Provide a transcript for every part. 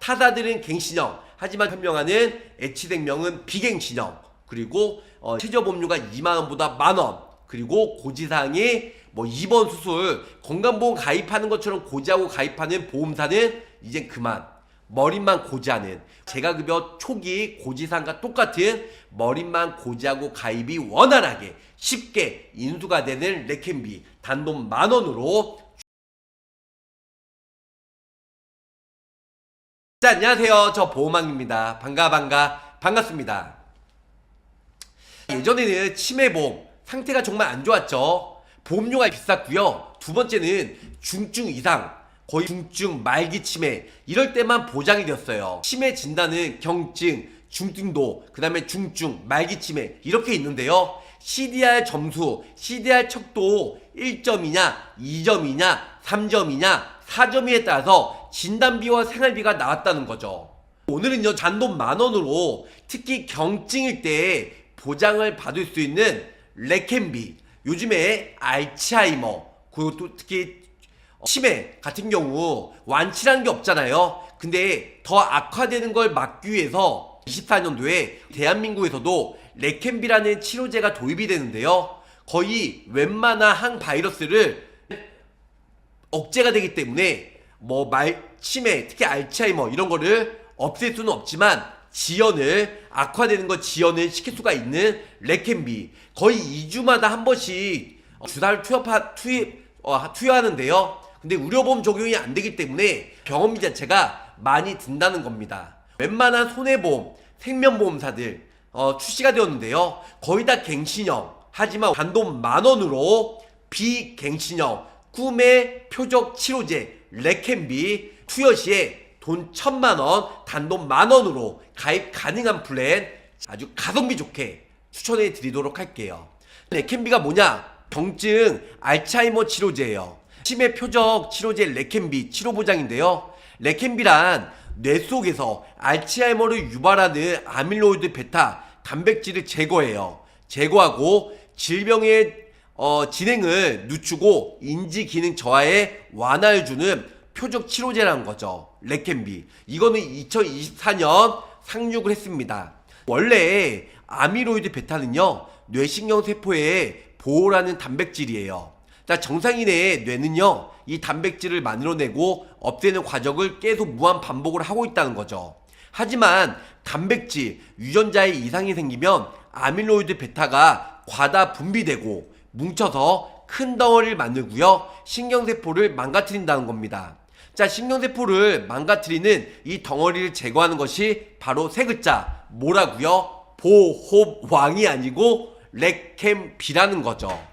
타사들은 갱신형, 하지만 현명하는 H생명은 비갱신형, 그리고 최저보험료가 2만원보다 만원, 그리고 고지사항이 뭐 입원 수술, 건강보험 가입하는 것처럼 고지하고 가입하는 보험사는 이젠 그만, 머릿만 고지하는, 재가급여 초기 고지사항과 똑같은 머릿만 고지하고 가입이 원활하게 쉽게 인수가 되는 레켄비 단돈 만원으로. 자, 안녕하세요. 저 보험왕입니다. 반갑습니다. 예전에는 치매보험 상태가 정말 안 좋았죠. 보험료가 비쌌고요. 두 번째는 중증 이상, 거의 중증 말기 치매, 이럴 때만 보장이 되었어요. 치매 진단은 경증, 중증도, 그 다음에 중증, 말기 치매 이렇게 있는데요. CDR 점수, CDR 척도 1점이냐, 2점이냐, 3점이냐, 4점이에 따라서 진단비와 생활비가 나왔다는 거죠. 오늘은요, 단돈 만원으로 특히 경증일 때 보장을 받을 수 있는 레켄비, 요즘에 알츠하이머, 그리고 특히 치매 같은 경우 완치라는 게 없잖아요. 근데 더 악화되는 걸 막기 위해서 24년도에 대한민국에서도 레켄비라는 치료제가 도입이 되는데요. 거의 웬만한 항바이러스를 억제가 되기 때문에 치매, 특히 알츠하이머 이런 거를 없앨 수는 없지만 악화되는 거 지연을 시킬 수가 있는 레켄비, 거의 2주마다 한 번씩 주사를 투여하는데요. 근데 의료보험 적용이 안 되기 때문에 병원비 자체가 많이 든다는 겁니다. 웬만한 손해보험, 생명보험사들 출시가 되었는데요. 거의 다 갱신형, 하지만 단돈 만원으로 비갱신형 꿈의 표적 치료제 레켄비 투여 시에 돈 1,000만원, 단돈 만원으로 가입 가능한 플랜 아주 가성비 좋게 추천해 드리도록 할게요. 레켄비가 뭐냐? 경증 알츠하이머 치료제예요. 치매 표적 치료제 레켄비 치료보장인데요. 레켄비란 뇌 속에서 알츠하이머를 유발하는 아밀로이드 베타 단백질을 제거하고 질병의 진행을 늦추고 인지 기능 저하에 완화를 주는 표적 치료제라는 거죠. 레켄비. 이거는 2024년 상륙을 했습니다. 원래 아밀로이드 베타는요, 뇌신경세포에 보호라는 단백질이에요. 정상인의 뇌는요, 이 단백질을 만들어내고 없애는 과정을 계속 무한 반복을 하고 있다는 거죠. 하지만 단백질 유전자에 이상이 생기면 아밀로이드 베타가 과다 분비되고 뭉쳐서 큰 덩어리를 만들고요, 신경세포를 망가뜨린다는 겁니다. 신경세포를 망가뜨리는 이 덩어리를 제거하는 것이 바로 세 글자, 뭐라고요? 보호왕이 아니고 레켄비라는 거죠.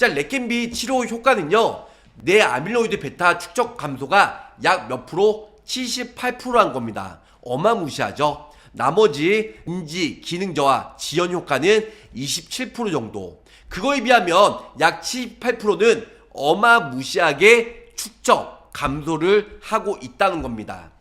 레켄비 치료 효과는요, 뇌 아밀로이드 베타 축적 감소가 약 몇 프로? 78%한 겁니다. 어마무시하죠. 나머지 인지 기능 저하 지연 효과는 27% 정도. 그거에 비하면 약 78%는 어마무시하게 축적 감소를 하고 있다는 겁니다.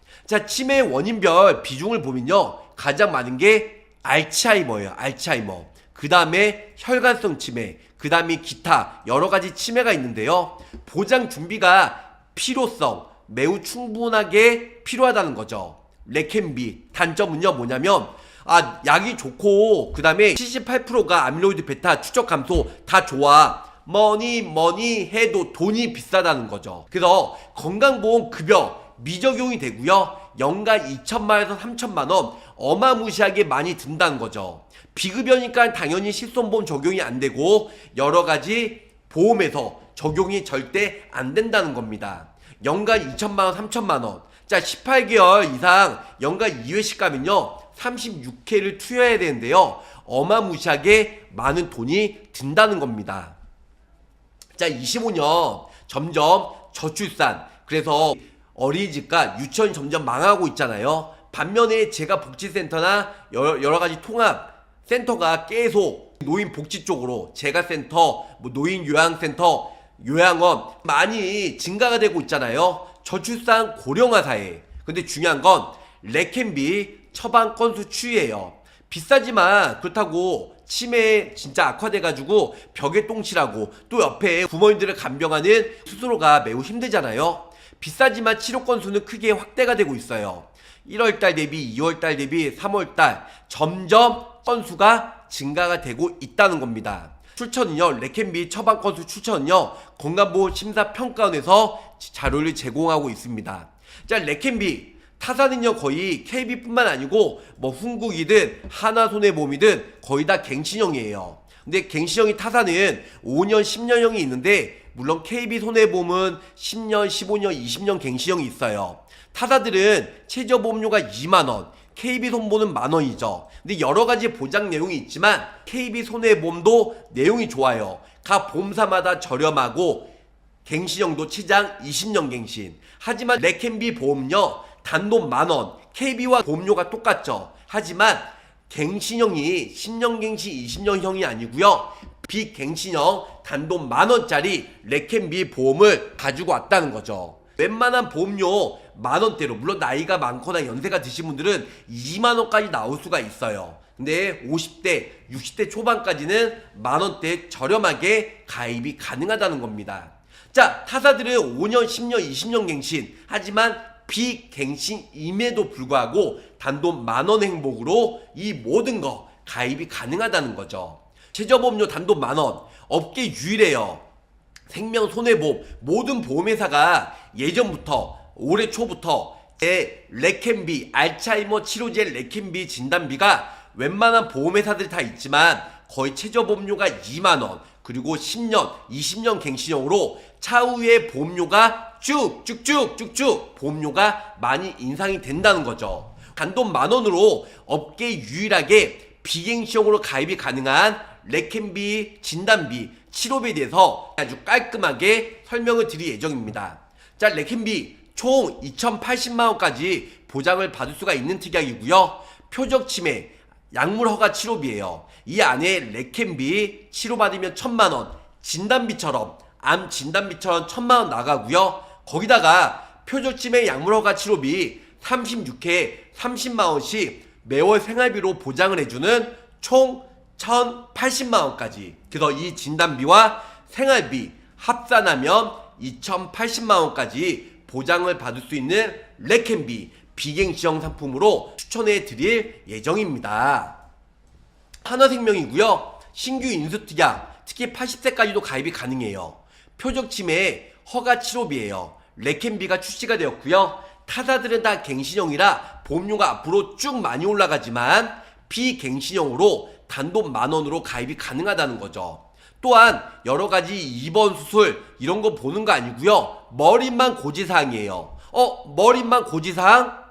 치매 원인별 비중을 보면요, 가장 많은 게 알츠하이머예요. 알츠하이머. 그 다음에 혈관성 치매, 그 다음에 기타 여러가지 치매가 있는데요. 보장 준비가 필요성 매우 충분하게 필요하다는 거죠. 레켄비 단점은요, 뭐냐면 약이 좋고 그 다음에 78%가 아밀로이드 베타 축적 감소 다 좋아, 뭐니 해도 돈이 비싸다는 거죠. 그래서 건강보험 급여 미적용이 되고요, 연간 2천만원에서 3천만원 어마무시하게 많이 든다는 거죠. 비급여니까 당연히 실손보험 적용이 안 되고 여러가지 보험에서 적용이 절대 안 된다는 겁니다. 연간 2천만원, 3천만원. 18개월 이상 연간 2회씩 가면요, 36회를 투여해야 되는데요, 어마무시하게 많은 돈이 든다는 겁니다. 25년 점점 저출산, 그래서 어린이집과 유치원이 점점 망하고 있잖아요. 반면에 제가 복지센터나 여러가지 통합센터가 계속 노인복지 쪽으로 재가센터, 노인요양센터, 요양원 많이 증가가 되고 있잖아요. 저출산 고령화 사회. 근데 중요한 건 레켄비 처방 건수 추이예요. 비싸지만 그렇다고 치매 진짜 악화돼가지고 벽에 똥칠하고 또 옆에 부모님들을 간병하는 스스로가 매우 힘들잖아요. 비싸지만 치료 건수는 크게 확대가 되고 있어요. 1월달 대비 2월달 대비 3월달 점점 건수가 증가가 되고 있다는 겁니다. 출처는요, 레켄비 처방 건수 출처는요, 건강보험심사평가원에서 자료를 제공하고 있습니다. 자, 레켄비 타사는요, 거의 KB뿐만 아니고 뭐 훈국이든 하나손해보험이든 거의 다 갱신형이에요. 근데 갱신형이 타사는 5년, 10년형이 있는데 물론 KB손해보험은 10년, 15년, 20년 갱신형이 있어요. 타사들은 최저보험료가 2만원, KB손보는 만원이죠. 근데 여러가지 보장 내용이 있지만 KB손해보험도 내용이 좋아요. 각 보험사마다 저렴하고 갱신형도 최장 20년 갱신. 하지만 레켄비 보험료 단돈 만원, KB와 보험료가 똑같죠. 하지만 갱신형이 10년 갱신 20년형이 아니고요, 비갱신형 단돈 만원짜리 레켄비 보험을 가지고 왔다는 거죠. 웬만한 보험료 만원대로, 물론 나이가 많거나 연세가 드신 분들은 2만원까지 나올 수가 있어요. 근데 50대 60대 초반까지는 만원대 저렴하게 가입이 가능하다는 겁니다. 자, 타사들은 5년 10년 20년 갱신, 하지만 비갱신임에도 불구하고 단돈 만원 행복으로 이 모든 거 가입이 가능하다는 거죠. 최저보험료 단돈 만원, 업계 유일해요. 생명, 손해보험, 모든 보험회사가 예전부터 올해 초부터 레켄비, 알츠하이머 치료제 레켄비 진단비가 웬만한 보험회사들 다 있지만 거의 최저보험료가 2만원, 그리고 10년, 20년 갱신형으로 차후에 보험료가 쭉쭉쭉쭉쭉 보험료가 많이 인상이 된다는 거죠. 단돈 만원으로 업계 유일하게 비갱신형으로 가입이 가능한 레켄비 진단비, 치료비에 대해서 아주 깔끔하게 설명을 드릴 예정입니다. 자, 레켄비 총 2,080만원까지 보장을 받을 수가 있는 특약이고요. 표적치매, 약물허가 치료비예요. 이 안에 레켄비 치료받으면 1,000만원, 진단비처럼 암 진단비처럼 1,000만원 나가고요. 거기다가 표적치매 약물허가 치료비 36회 30만원씩 매월 생활비로 보장을 해주는 총 1,080만원까지. 그래서 이 진단비와 생활비 합산하면 2,080만원까지 보장을 받을 수 있는 레켄비 비갱신형 상품으로 추천해 드릴 예정입니다. 하나생명이고요. 신규 인수특약, 특히 80세까지도 가입이 가능해요. 표적치매 허가 치료비예요. 레켄비가 출시가 되었고요. 타사들은 다 갱신형이라 보험료가 앞으로 쭉 많이 올라가지만 비갱신형으로 단돈 만원으로 가입이 가능하다는 거죠. 또한 여러가지 입원 수술 이런 거 보는 거 아니고요, 머리만 고지사항이에요. 머리만 고지사항?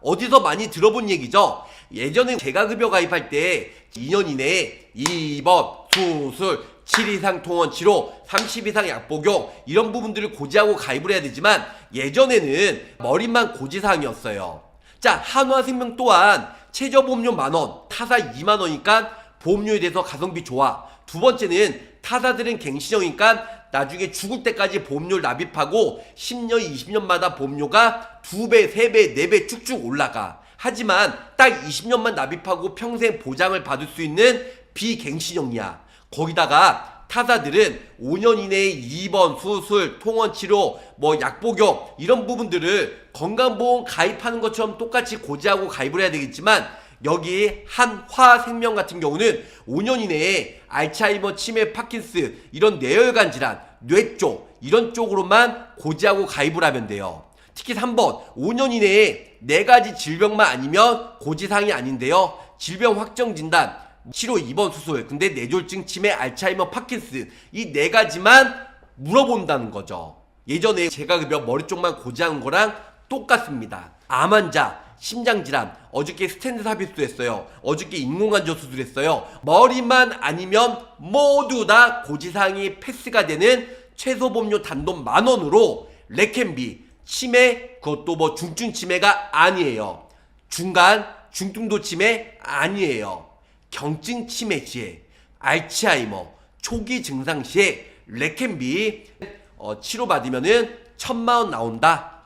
어디서 많이 들어본 얘기죠. 예전에 재가급여 가입할 때 2년 이내에 입원, 수술, 7 이상 통원 치료, 30 이상 약복용 이런 부분들을 고지하고 가입을 해야 되지만 예전에는 머리만 고지사항이었어요. 자, 한화생명 또한 최저보험료 만원, 타사 2만원이니까 보험료에 대해서 가성비 좋아. 두 번째는 타사들은 갱신형이니까 나중에 죽을 때까지 보험료를 납입하고 10년, 20년마다 보험료가 2배, 3배, 4배 쭉쭉 올라가. 하지만 딱 20년만 납입하고 평생 보장을 받을 수 있는 비갱신형이야. 거기다가 타사들은 5년 이내에 입원, 수술, 통원치료, 약복용 이런 부분들을 건강보험 가입하는 것처럼 똑같이 고지하고 가입을 해야 되겠지만 여기 한화생명 같은 경우는 5년 이내에 알츠하이머, 치매, 파킨스 이런 뇌혈관 질환, 뇌 쪽 이런 쪽으로만 고지하고 가입을 하면 돼요. 특히 3번 5년 이내에 4가지 질병만 아니면 고지사항이 아닌데요. 질병 확정 진단, 치료, 입원, 수술, 근데 뇌졸중, 치매, 알츠하이머, 파킨스 이 4가지만 물어본다는 거죠. 예전에 제가 그 머리 쪽만 고지하는 거랑 똑같습니다. 암 환자, 심장질환, 어저께 스탠드 삽입 수했어요. 어저께 인공관절 수술했어요. 머리만 아니면 모두 다 고지사항이 패스가 되는 최소보험료 단돈 만원으로 레켄비, 치매, 그것도 중증 치매가 아니에요. 중간, 중등도 치매 아니에요. 경증 치매 시에, 알츠하이머, 초기 증상 시에 레켄비 치료받으면은 1,000만원 나온다.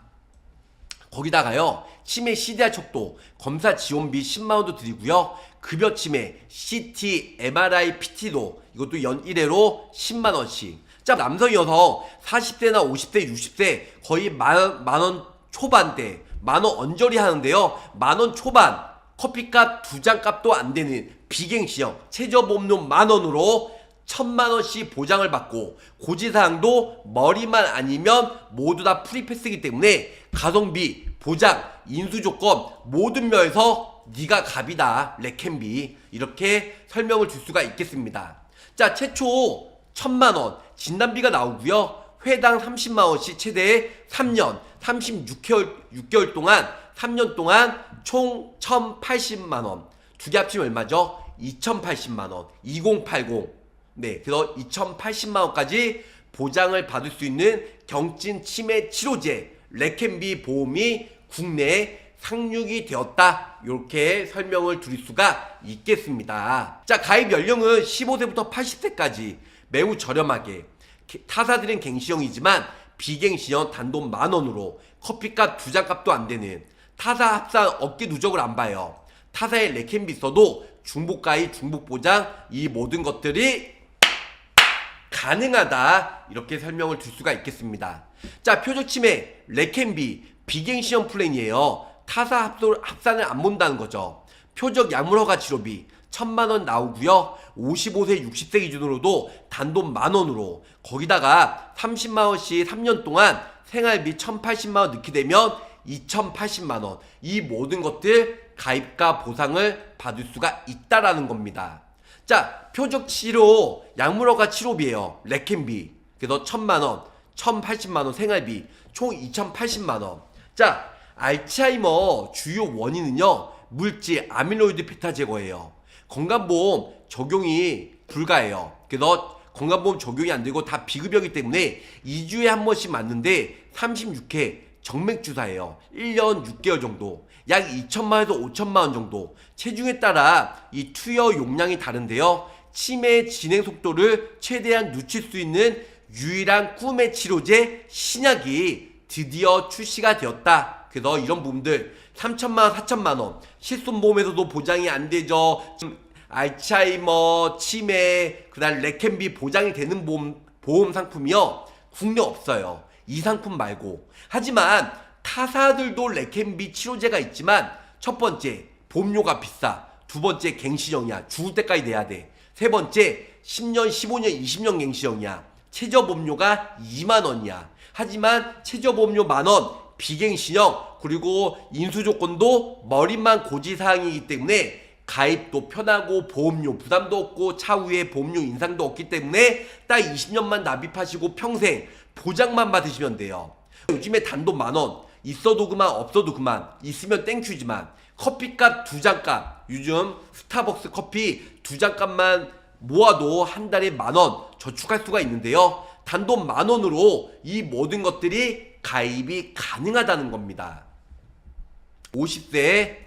거기다가요, 치매 CDR 척도 검사 지원비 10만원도 드리고요. 급여 치매 CT, MRI, PT도 이것도 연 1회로 10만원씩. 자, 남성 여성 40대나 50대 60대 거의 만원 초반대 만원 언저리 하는데요. 만원 초반 커피값 2장 값도 안 되는 비갱신형 최저보험료 만원으로 1000만원씩 보장을 받고 고지사항도 머리만 아니면 모두 다 프리패스이기 때문에 가성비, 보장, 인수조건 모든 면에서 네가 갑이다 렉캔비 이렇게 설명을 줄 수가 있겠습니다. 자, 최초 1000만원 진단비가 나오고요. 회당 30만원씩 최대 3년 36개월 동안 3년 동안 총 1080만원 두 개 합치면 얼마죠? 2080만원 2080 네, 그래서 2080만원까지 보장을 받을 수 있는 경증 치매 치료제 렉캔비 보험이 국내에 상륙이 되었다 이렇게 설명을 드릴 수가 있겠습니다. 자, 가입 연령은 15세부터 80세까지 매우 저렴하게 타사들은 갱신형이지만 비갱신형 단돈 만원으로 커피값 2장 값도 안 되는 타사 합산 어깨 누적을 안 봐요. 타사에 렉캔비 써도 중복가입 중복보장 이 모든 것들이 가능하다 이렇게 설명을 줄 수가 있겠습니다. 자, 표적치매 렉캔비 비갱신형 플랜이에요. 타사 합산을 안 본다는 거죠. 표적 약물허가 치료비 1000만원 나오고요. 55세 60세 기준으로도 단돈 만원으로 거기다가 30만원씩 3년 동안 생활비 1080만원 넣게 되면 2080만원 이 모든 것들 가입과 보상을 받을 수가 있다라는 겁니다. 자, 표적치료 약물허가 치료비예요. 렉캔비 그래서 1000만원 1080만원 생활비 총 2080만원. 자, 알츠하이머 주요 원인은요 물질 아밀로이드 베타 제거예요. 건강보험 적용이 불가해요. 그래서 건강보험 적용이 안 되고 다 비급여이기 때문에 2주에 한 번씩 맞는데 36회 정맥주사예요. 1년 6개월 정도 약 2천만원에서 5천만원 정도 체중에 따라 이 투여 용량이 다른데요. 치매 진행 속도를 최대한 늦출 수 있는 유일한 꿈의 치료제 신약이 드디어 출시가 되었다. 그래서 이런 부분들 3천만원 4천만원 실손보험에서도 보장이 안 되죠. 알츠하이머 치매 그다음 렉캔비 보장이 되는 보험 상품이요 국내 없어요. 이 상품 말고. 하지만 타사들도 렉캔비 치료제가 있지만 첫 번째 보험료가 비싸. 두 번째 갱신형이야. 죽을 때까지 내야 돼. 세 번째 10년 15년 20년 갱신형이야. 최저보험료가 2만원이야. 하지만 최저보험료 만원 비갱신형 그리고 인수조건도 머리만 고지사항이기 때문에 가입도 편하고 보험료 부담도 없고 차후에 보험료 인상도 없기 때문에 딱 20년만 납입하시고 평생 보장만 받으시면 돼요. 요즘에 단돈 만원 있어도 그만 없어도 그만 있으면 땡큐지만 커피값 2장 값 요즘 스타벅스 커피 2장 값만 모아도 한 달에 만원 저축할 수가 있는데요. 단돈 만원으로 이 모든 것들이 가입이 가능하다는 겁니다. 50세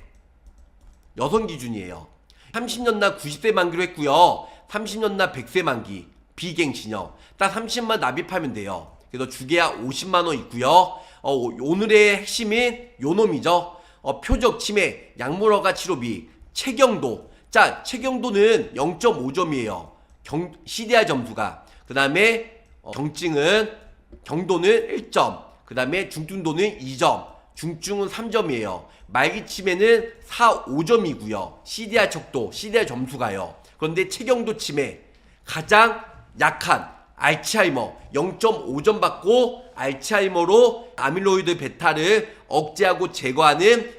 여성 기준이에요. 30년 나 90세 만기로 했고요. 30년 나 100세 만기 비갱신형 딱 30만 납입하면 돼요. 그래서 주계약 50만원 있고요. 오늘의 핵심인 요놈이죠. 표적 치매 약물허가 치료비 체경도. 자, 체경도는 0.5점이에요 CDR 점수가. 그 다음에 경도는 1점, 그 다음에 중증도는 2점, 중증은 3점이에요. 말기치매는 4, 5점이고요. CDR 척도, CDR 점수가요. 그런데 체경도 치매 가장 약한 알츠하이머 0.5점 받고 알츠하이머로 아밀로이드 베타를 억제하고 제거하는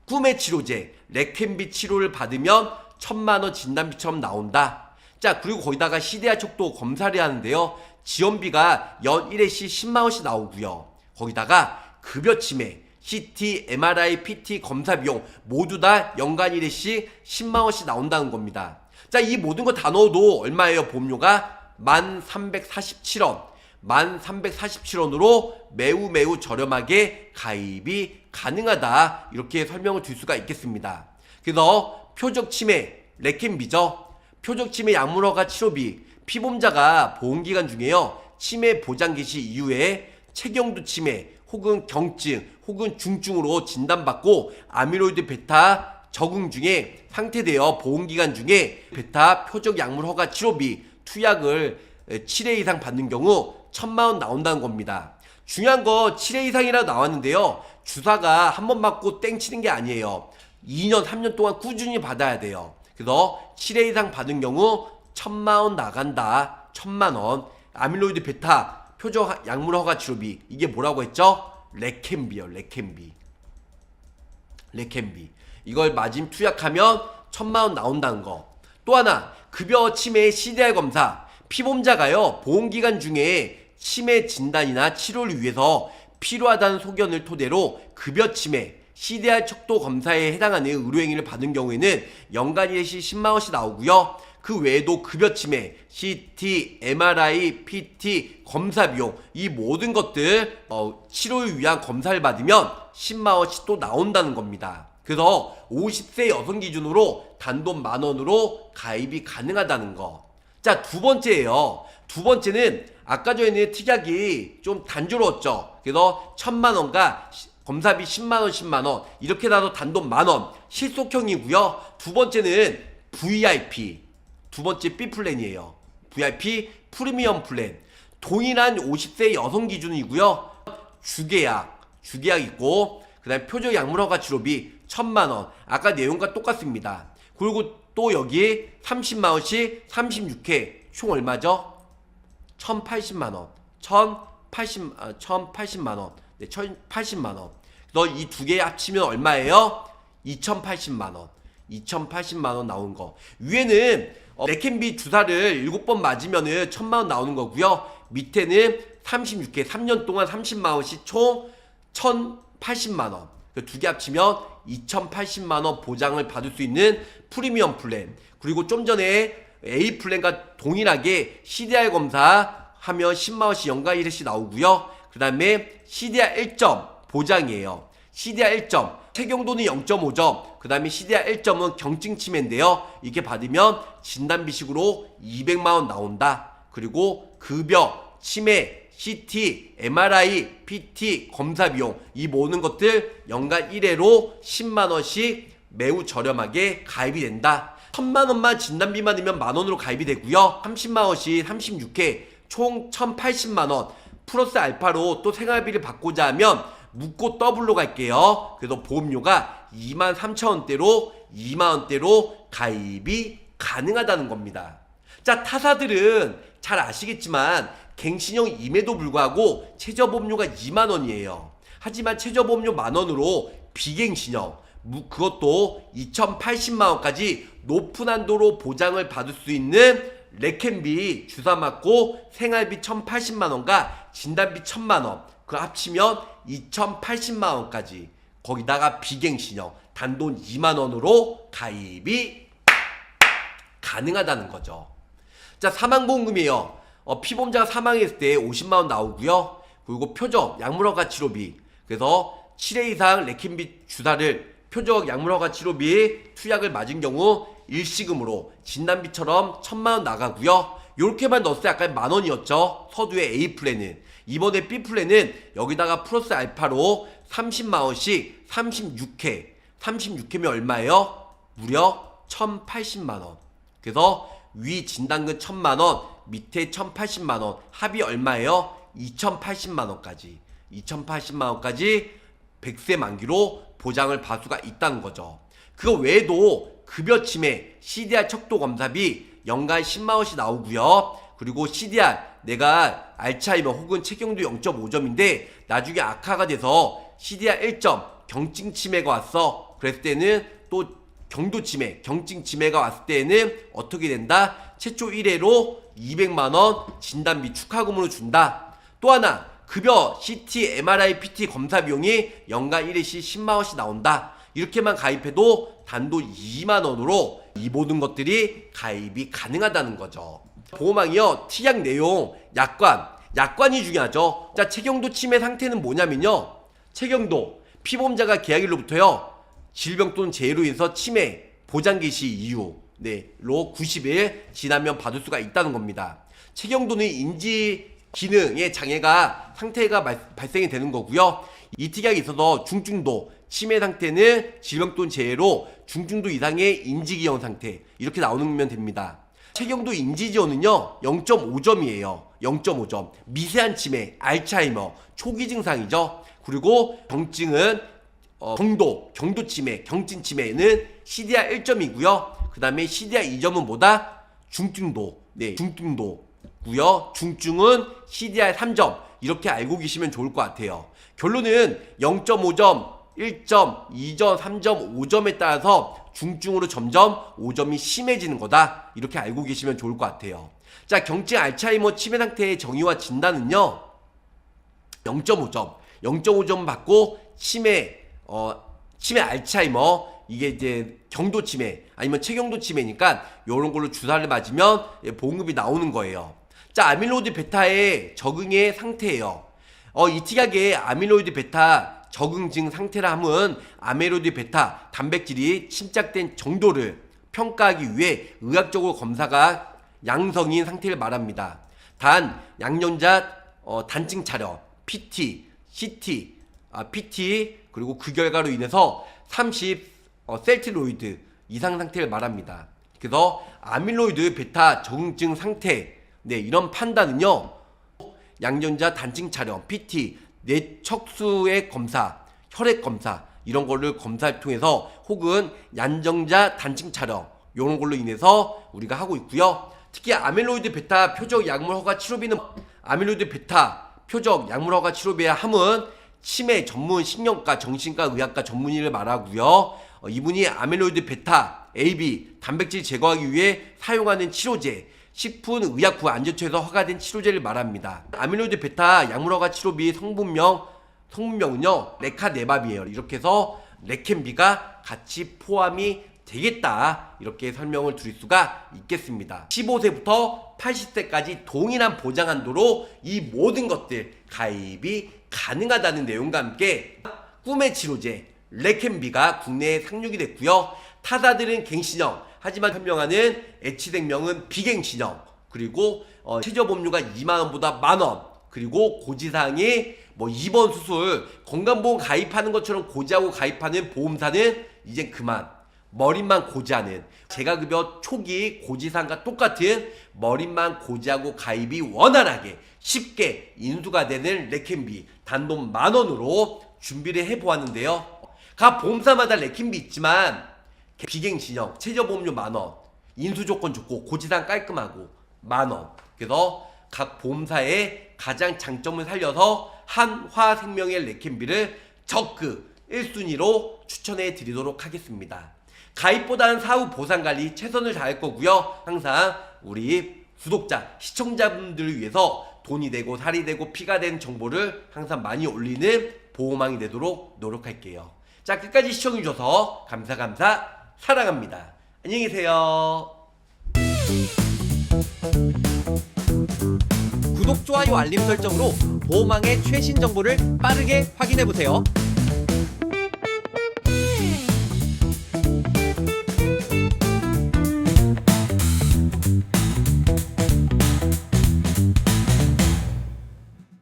꿈의 치료제 렉캔비 치료를 받으면 1000만원 진단비처럼 나온다. 자, 그리고 거기다가 CDR 척도 검사를 하는데요. 지원비가 연 1회씩 10만원씩 나오고요. 거기다가 급여치매 CT, MRI, PT 검사 비용 모두 다 연간 1회씩 10만원씩 나온다는 겁니다. 자, 이 모든 거 다 넣어도 얼마예요? 보험료가 1347원 1347원으로 매우 저렴하게 가입이 가능하다 이렇게 설명을 드릴 수가 있겠습니다. 그래서 표적치매 렉캔비죠. 표적치매 약물허가 치료비 피보험자가 보험기간 중에요 치매 보장 개시 이후에 체경도 치매 혹은 경증 혹은 중증으로 진단받고 아밀로이드 베타 적응 중에 상태되어 보험기간 중에 베타 표적 약물허가 치료비 투약을 7회 이상 받는 경우 1000만원 나온다는 겁니다. 중요한 거 7회 이상이라고 나왔는데요. 주사가 한 번 맞고 땡 치는 게 아니에요. 2년, 3년 동안 꾸준히 받아야 돼요. 그래서 7회 이상 받은 경우 1000만원 나간다. 1000만원. 아밀로이드 베타 표적 약물 허가 치료비. 이게 뭐라고 했죠? 레켐비요. 레켐비. 이걸 맞으면 투약하면 1000만원 나온다는 거. 또 하나, 급여 치매 CDR 검사. 피보험자가요, 보험기간 중에 치매 진단이나 치료를 위해서 필요하다는 소견을 토대로 급여 치매 CDR 척도 검사에 해당하는 의료행위를 받은 경우에는 연간 1회씩 10만원씩 나오고요. 그 외에도 급여 치매, CT, MRI, PT, 검사 비용 이 모든 것들 치료를 위한 검사를 받으면 10만원씩 또 나온다는 겁니다. 그래서 50세 여성 기준으로 단돈 만원으로 가입이 가능하다는 거. 자, 두 번째예요. 두 번째는 아까 전에 특약이 좀 단조로웠죠. 그래서 1000만원과 검사비 10만원 10만원 이렇게 나눠 단돈 만원 실속형이고요. 두 번째는 VIP, 두 번째 B 플랜이에요. VIP 프리미엄 플랜. 동일한 50세 여성 기준이고요. 주계약 있고, 그 다음에 표적 약물 허가 치료비 1000만원. 아까 내용과 똑같습니다. 그리고 또 여기 30만원씩 36회 총 얼마죠? 1080만원. 1080만원. 네, 1080만원. 그래서 이 두 개 합치면 얼마예요? 2080만원. 2080만원 나온 거. 위에는 레켐비 주사를 7번 맞으면은 1000만원 나오는 거고요. 밑에는 36회 3년 동안 30만원씩 총 1080만원. 두 개 합치면 2080만원 보장을 받을 수 있는 프리미엄 플랜. 그리고 좀 전에 A 플랜과 동일하게 CDR 검사 하면 10만원씩 연간 1회씩 나오고요. 그 다음에 CDR 1점 보장이에요. CDR 1점 체경도는 0.5점, 그 다음에 CDR 1점은 경증 치매인데요. 이렇게 받으면 진단비식으로 200만원 나온다. 그리고 급여, 치매, CT, MRI, PT, 검사 비용 이 모든 것들 연간 1회로 10만원씩 매우 저렴하게 가입이 된다. 1000만원만 진단비만 넣으면 만원으로 가입이 되고요. 30만원씩 36회 총 1080만원 플러스 알파로 또 생활비를 받고자 하면 묶고 더블로 갈게요. 그래서 보험료가 23,000원대로 2만원대로 가입이 가능하다는 겁니다. 자, 타사들은 잘 아시겠지만 갱신형임에도 불구하고 최저보험료가 2만원이에요. 하지만 최저보험료 만원으로 비갱신형 그것도 2080만원까지 높은 한도로 보장을 받을 수 있는 레켐비 주사 맞고 생활비 1080만원과 진단비 1000만원 그 합치면 2080만원까지 거기다가 비갱신형 단돈 2만원으로 가입이 가능하다는 거죠. 자, 사망보험금이에요. 피보험자가 사망했을 때 50만원 나오고요. 그리고 표적 약물허가 치료비, 그래서 7회 이상 레켐비 주사를 표적 약물허가 치료비 투약을 맞은 경우 일시금으로 진단비처럼 1000만원 나가고요. 요렇게만 넣었을 때 아까 만원이었죠. 서두의 A 플랜은. 이번에 B 플랜은 여기다가 플러스 알파로 30만원씩 36회면 얼마예요? 무려 1080만원. 그래서 위 진단금 1000만원, 밑에 1080만원, 합이 얼마예요? 2080만원까지 100세 만기로 보장을 받을 수가 있다는 거죠. 그거 외에도 급여 치매, CDR 척도 검사비 연간 10만원씩 나오고요. 그리고 CDR 내가 알츠하이머 혹은 체경도 0.5점인데 나중에 악화가 돼서 CDR 1점 경증 치매가 왔어. 그랬을 때는 또 경도 치매, 경증 치매가 왔을 때는 어떻게 된다? 최초 1회로 200만원 진단비 축하금으로 준다. 또 하나, 급여, CT, MRI, PT 검사 비용이 연간 1회씩 10만원씩 나온다. 이렇게만 가입해도 단돈 2만원으로 이 모든 것들이 가입이 가능하다는 거죠. 보험왕이요, 특약 내용, 약관이 중요하죠. 자, 체경도 치매 상태는 뭐냐면요, 체경도 피보험자가 계약일로부터요 질병 또는 재해로 인해서 치매 보장 개시 이후로 90일 지나면 받을 수가 있다는 겁니다. 체경도는 인지 기능의 장애가 상태가 발생이 되는 거고요. 이 특약이 있어서 중증도 치매 상태는 질병 또는 재해로 중증도 이상의 인지기형 상태 이렇게 나오면 됩니다. 체경도 인지지원은요 0.5점이에요. 0.5점. 미세한 치매, 알츠하이머, 초기 증상이죠. 그리고 경증은 경도 치매, 경증 치매는 CDR 1점이고요. 그 다음에 CDR 2점은 뭐다? 중증도. 네, 중증도고요. 중증은 CDR 3점. 이렇게 알고 계시면 좋을 것 같아요. 결론은 0.5점, 1점, 2점, 3점, 5점에 따라서 중증으로 점점 5점이 심해지는 거다. 이렇게 알고 계시면 좋을 것 같아요. 자, 경증 알츠하이머 치매 상태의 정의와 진단은요 0.5점 0.5점 받고 치매 알츠하이머, 이게 이제 경도 치매 아니면 체경도 치매니까 요런 걸로 주사를 맞으면 보험금이 나오는 거예요. 자, 아밀로이드 베타의 적응의 상태예요. 이 특이하게 아밀로이드 베타 적응증 상태라 함은 아밀로이드 베타 단백질이 침착된 정도를 평가하기 위해 의학적으로 검사가 양성인 상태를 말합니다. 단 양년자 단증 촬영, PT, CT, PT 그리고 그 결과로 인해서 30 셀트로이드 이상 상태를 말합니다. 그래서 아밀로이드 베타 적응증 상태, 네, 이런 판단은요 양년자 단증 촬영, PT, 뇌척수의 검사, 혈액 검사 이런 거를 검사를 통해서 혹은 얀정자 단증 촬영 이런 걸로 인해서 우리가 하고 있고요. 특히 아밀로이드 베타 표적 약물 허가 치료비는 아밀로이드 베타 표적 약물 허가 치료비의 함은 치매 전문 신경과 정신과 의학과 전문의를 말하고요. 이분이 아밀로이드 베타 AB 단백질 제거하기 위해 사용하는 치료제, 식품의약부 안전처에서 허가된 치료제를 말합니다. 아밀로이드 베타 약물 허가 치료비 성분명은요 레카네밥이에요. 이렇게 해서 레켄비가 같이 포함이 되겠다, 이렇게 설명을 드릴 수가 있겠습니다. 15세부터 80세까지 동일한 보장 한도로 이 모든 것들 가입이 가능하다는 내용과 함께 꿈의 치료제 레켄비가 국내에 상륙이 됐고요. 타사들은 갱신형, 하지만 현명하는 H생명은 비갱신형, 그리고 최저보험료가 2만원보다 만원, 그리고 고지사항이 입원 수술, 건강보험 가입하는 것처럼 고지하고 가입하는 보험사는 이제 그만, 머릿만 고지하는 재가급여 초기 고지사항과 똑같은 머릿만 고지하고 가입이 원활하게 쉽게 인수가 되는 레켄비 단돈 만원으로 준비를 해보았는데요. 각 보험사마다 레켄비 있지만 비갱신형, 최저보험료 만원, 인수조건 좋고 고지사항 깔끔하고 만원. 그래서 각 보험사의 가장 장점을 살려서 한화생명의 레켄비를 적극 1순위로 추천해 드리도록 하겠습니다. 가입보다는 사후 보상관리 최선을 다할 거고요. 항상 우리 구독자, 시청자분들을 위해서 돈이 되고 살이 되고 피가 된 정보를 항상 많이 올리는 보호망이 되도록 노력할게요. 자, 끝까지 시청해주셔서 감사 사랑합니다. 안녕히 계세요. 구독, 좋아요, 알림 설정으로 보호망의 최신 정보를 빠르게 확인해보세요.